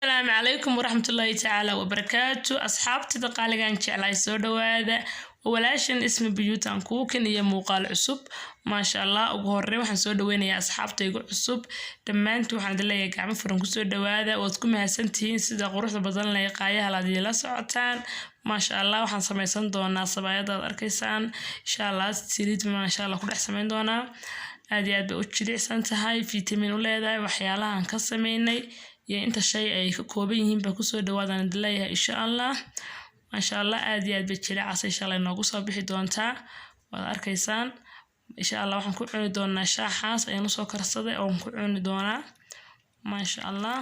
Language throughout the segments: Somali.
السلام عليكم ورحمة الله تعالى وبركاته أصحابتي دقالقان جعلاي سو دواada walaashan ismi biyuutan kuukan iyo muuqaal cusub maasha Allah ugu horreyn waxaan soo dhaweynayaa asxaabtayga cusub dhammaantiin waxaan leeyahay gacmo furan ku soo dhawaada waad ku mahadsantihiin sida quruxda badan leh qaayaha la la socotaan maasha Allah waxaan samaysan doonaa sabayadaad arkaysaan insha Allah saliid maasha Allah ku dhex samayn doonaa aad iyo aad bay u jilicsan tahay vitamin u leedahay waxyaalahan ka sameynay iyo inta shay ay ka kooban yihiin ba ku soo dhawaadaan leeyahay insha Allah ما شاء الله عادي عاد بتشيل عصي إن شاء الله ناقص بحي دونتا وأركيسان إن شاء الله وحنكون عوني دونا شاحاس أي نص كرصدة أو نكون عوني دونا ما شاء الله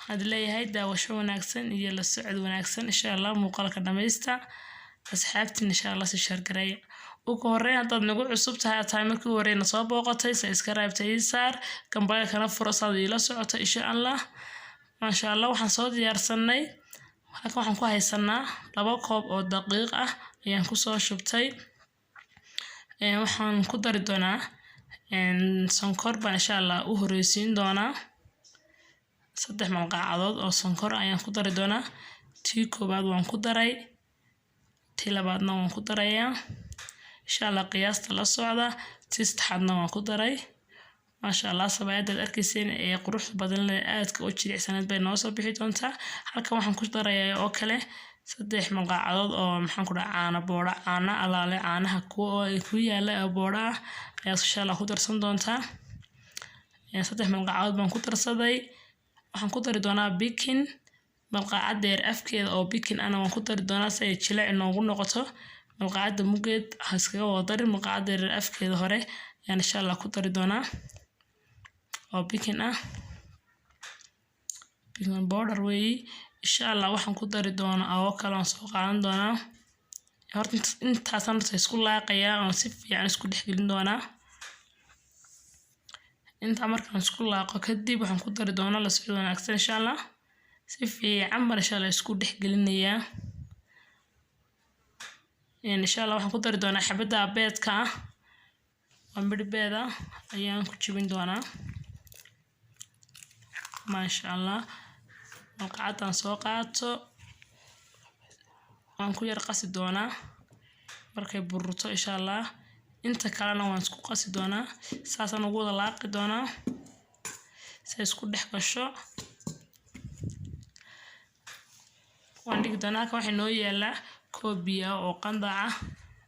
هذا اللي هيدا وشو ناقصن يلا السعد وناقصن إن شاء الله مقالك دميستا أسحبت إن شاء الله سشهر قرية وكورينا ضد نقول عصبتها تايمك ورينا صوب وقتي سيسكرايب تيسار كم بالك أنا فرصة يلا سعوت إن شاء الله ما شاء الله وحنصود يرسلني halkan waxaan ku haysanaa 2 koob oo daqiiq ah ayaan ku soo shubtay waxaan ku dari doonaa sonkor baan insha Allah u horeysiin doonaa 3 malqacadood oo sonkor ayaan ku dari doonaa tii koobaad waan ku daray tii labaadna waan ku darayaa insha Allah qiyaasta la socda tii saddexaadna waan ku daray ما شاء الله صبايد الأركيسين قروح بدل آد كوتشي سنة بين نوصل بحيثونتا halka waxaan ku darayaa oo kale 3 malqacadood oo maxaan ku dhaca caano boora caano alaale caanaha ku yaala boora ayaa insha Allah ku darsan doontaa 3 malqacadood baan ku darsaday waxaan ku dari doonaa baking malqacad dheer afkeeda oo baking ana waan ku dari doonaa si ay jilaac noogu noqoto malqacada mugeed haskaga wada malqacad dheer afkeeda hore ayaan insha Allah ku dari doonaa oo baking baking powder way insha Allah waxaan ku dari doonaa oo kale aan soo qaadan doonaa horta intaasan isku laaqayaa oo si fiican isku dhexgelin doonaa inta markaan isku laaqo kadib waxaan ku dari doonaa la socdo wanaagsan insha Allah si fiican mar insha Allah isku dhexgelinayaa insha Allah waxaan ku dari doonaa xabada beedka midbeeda ayaan ku jibin doonaa ما شاء الله مقعدان soo qaato waan ku yar qasi doonaa markay burruto insha Allah inta kalena waan isku qasi doonaa saasan ugu wada laaqi doonaa si isku dhex gasho waan dhig doonaa ka waxa noo yaala koob biyo oo qandac ah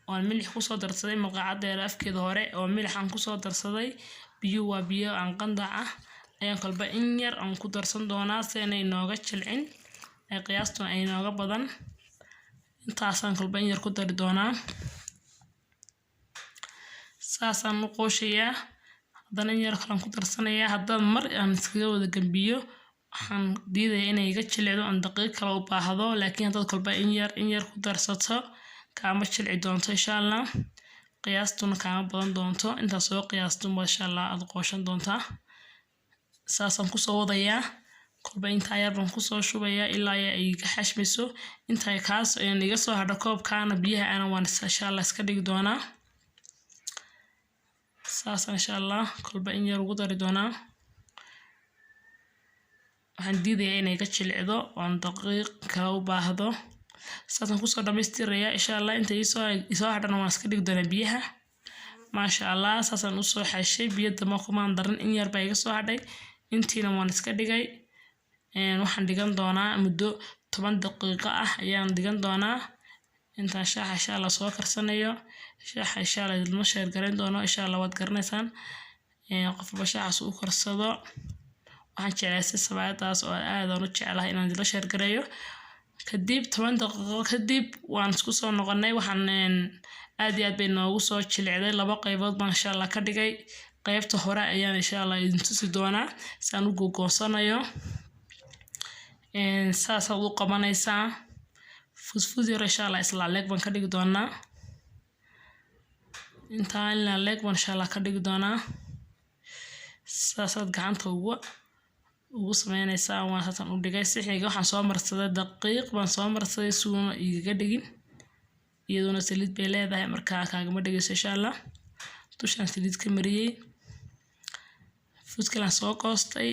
oo milix ku soo darsaday maqaacada afkeeda hore oo milix aan ku soo darsaday biyo waa biyo aan qandac ah ayaan kalba in yar aan ku darsan doonaa si aanay nooga jilcin ay qiyaastuna ay nooga badan intaasaan kalba in yar ku dari doonaa saasaan u qooshayaa haddana in yar kale ku darsanayaa haddaan mar aan iskaga wada gambiyo waxaan diidayaa inay iga jilcdo aan daqiiq kale u baahdo laakiin haddaad kalba in yar ku darsato kaama jilci doonto insha Allah qiyaastuna kaama badan doonto intaas soo qiyaasto insha Allah aad qooshan doontaa saasan ku soo wadayaa kolba inta yar baan ku soo shubayaa ilaa ay ka xashmiso inta kaas ayaan iga soo hadho koobkaana biyaha ana waan insha Allah iska dhig doonaa saasan insha Allah kolba in yar ugu dari doonaa waxaan diidayaa inay ka jilcdo oo daqiiq kale u baahdo saasan ku soo dhamaystirayaa insha Allah inta isoo hadhana waan iska dhig doonaa biyaha ما شاء الله saasan u soo xashay biyo dama kuma daran in yar baa iga soo hadhay intiina waan iska dhigay waxaan dhigan doonaa muddo 10 daqiiqo ah ayaan dhigan doonaa inta shaaha insha Allah soo karsanayo shaaha insha Allah ilmo sheer garan doono insha Allah waad garanaysaan qofba shaaha uu karsado waxaan jeclahay sabayadaas oo aad aan u jeclahay inaan la sheer gareeyo kadib 10 daqiiqo kadib waan isku soo noqonay waxaan aad iyo aad bay noogu soo jilicday 2 qaybood baan insha Allah ka dhigay qaybta hore ayaan insha Allah idin tusi doonaa saan u gogoosanayo saas u qabanaysaa fusfus yar insha Allah isla leeg baan ka dhigi doonaa intaan la leeg baan insha Allah ka dhigi doonaa saasaad gacanta ugu sameynaysaa waan saasan u dhigay sixiga waxaan soo marsaday daqiiq baan soo marsaday suuna iga dhigin iyaduna saliid bay leedahay markaa kaagama dhigayso insha Allah dushaan saliid ka mariyay fuskala soo qoostay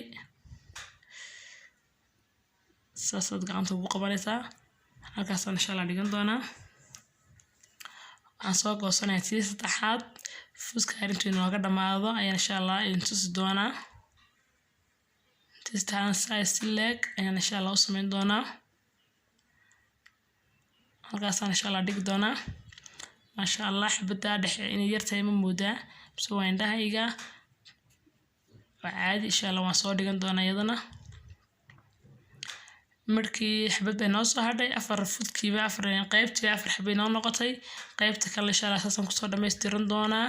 saasad gacanta ugu qabanaysaa halkaasaan insha Allah dhigan doonaa waxaan soo goosanayaa tii saddexaad fuska intuu inooga dhamaado ayaan insha Allah idin tusi doonaa tii saddexaad size leg ayaan insha Allah u samayn doonaa halkaasaan insha Allah dhigi doonaa maasha Allah xabada dhexe inay yartahay ma moodaa bas waa indhahayga waa caadi insha Allah waan soo dhigan doonaa iyadana markii xabad bay noo soo hadhay 4 fudkiiba 4 qaybtii 4 xabay noo noqotay qaybta kale insha Allah saasan ku soo dhameystiran doonaa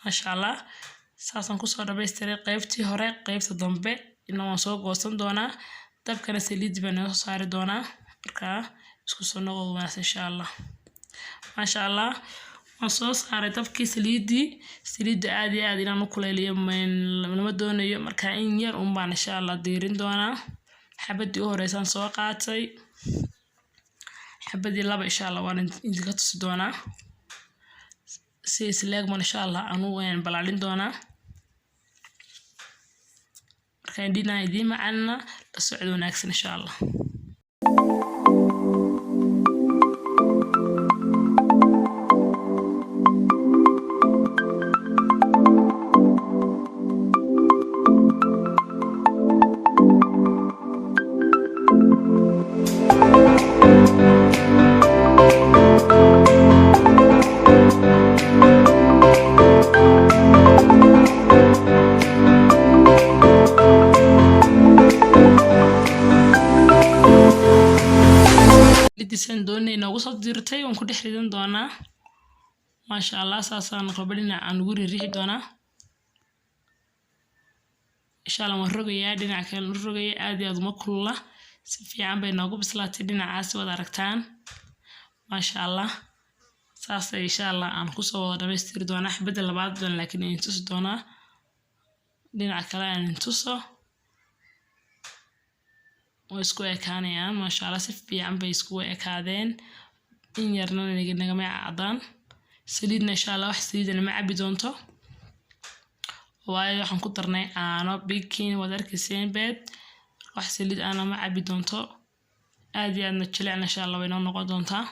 maasha Allah saasan ku soo dhameystiray qaybtii hore qaybta dambe inaan waan soo goosan doonaa dabkana saliid baan noo saari doonaa marka isku soo noqdo wanaagsan insha Allah maasha Allah waan soo saaray dabkii saliidda aad iyo aad inaan u kuleeliyo lama doonayo marka in yar baan insha Allah diirin doonaa xabadii u horeysaan soo qaatay xabadii laba insha Allah waan idinka tusi doonaa si isleegman insha Allah anu waan balaalin doonaa marka indina idin macana la socdo wanaagsan insha Allah disan doonay inoogu soo dirtay waan ku dhex ridan doonaa maasha Allah saasaan qabadina aan ugu riixi doonaa insha Allah waan rogayaa dhinaca kale u rogayaa aad iyo aad uma kulula si fiican bay noogu bislaatay dhinacaas wada aragtaan maasha Allah saas insha Allah aan ku soo wada dhameystiri doonaa xabada labaad doon laakiin in tusi doonaa dhinaca kale aan tuso isku ekaanayaan maasha Allah si fiican bay isku ekaadeen in yarna naga ma cadaan saliidna insha Allah wax saliidna ma cabi doonto waayo waxaan ku darnay caano baking wada arkayseen beed wax saliid aan ma cabi doonto aad iyo aadna jilicna insha Allah way noo noqon doontaa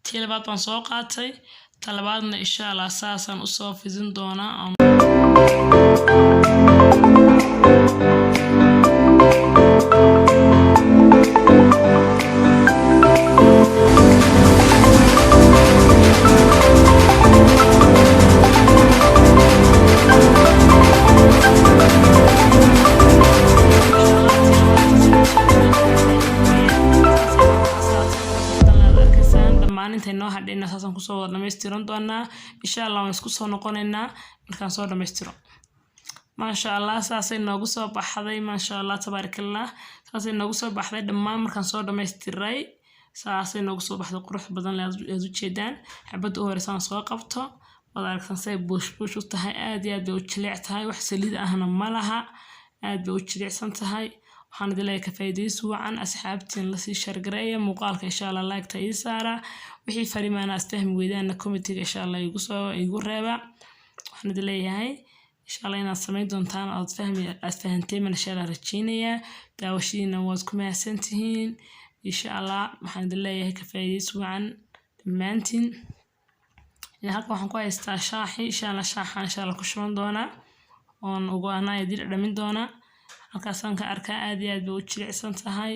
tii labaad baan soo qaatay talabaadna insha Allah saasan u soo fidin doonaa intay noo hadhayna saasan ku soo wada dhameystiran doonaa insha Allah waan isku soo noqonaynaa markaan soo dhameystiro maasha Allah saasay noogu soo baxday maasha Allah tabarakallah saasay noogu soo baxday dhammaan markaan soo dhameystiray saasay noogu soo baxday qurux badan leeyahay u jeedaan xabada u horeysaan soo qabto wada aragsan say buush u tahay aad iyo aad bay u jilic tahay wax saliid ahna ma laha aad bay u jilicsan tahay waxaan idin leeyahay ka faa'iideyso wacan asxaabtiin la sii shargareeya muuqaalka insha Allah like ta ii saara wixii fariimaana asfahmi weydaan comment-ga insha Allah igu reeba waxaan idin leeyahay insha Allah inaad sameyn doontaan aad fahanteen insha Allah rajeynaya daawashadiina waad ku mahadsantihiin insha Allah waxaan idin leeyahay ka faa'iideyso wacan dhammaantiin halka waxaan ku haystaa shaaxi insha Allah shaaxan insha Allah ku shuban doonaa oon ugu anaa idin dhamin doonaa halkaasaan ka arkaa aad iyo aad bay u jilicsan tahay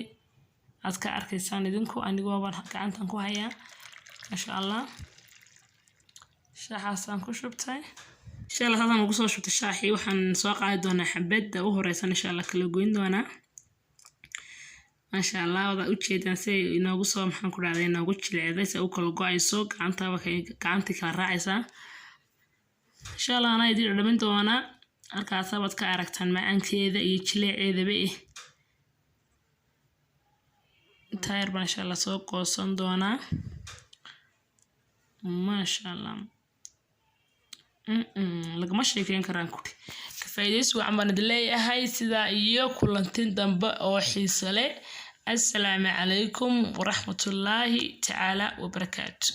aad ka arkaysaan idinku anigoo baan gacantan ku hayaa masha Allah shaaxaasaan ku shubtay insha Allah hadaan ugu soo shubtay shaaxi waxaan soo qaadi doonaa xabada u horeysan insha Allah kala goyn doonaa masha Allah wada u jeedaan say inoogu soo maxaan ku dhacday inoogu jilicday say u kala go'ayso gacantii kala raacaysa insha Allah ana idin dhamin doonaa halkaas aad ka aragtaan macaankeeda iyo jileeceedaba tayar baan insha Allah soo qoosan doonaa masha Allah lagama sheekeyn karaan ku ka faa'iideyso wacan baan idin leeyahay sida iyo kulantin dambe oo xiiso leh assalaamu calaykum waraxmatullaahi tacaala wabarakaatu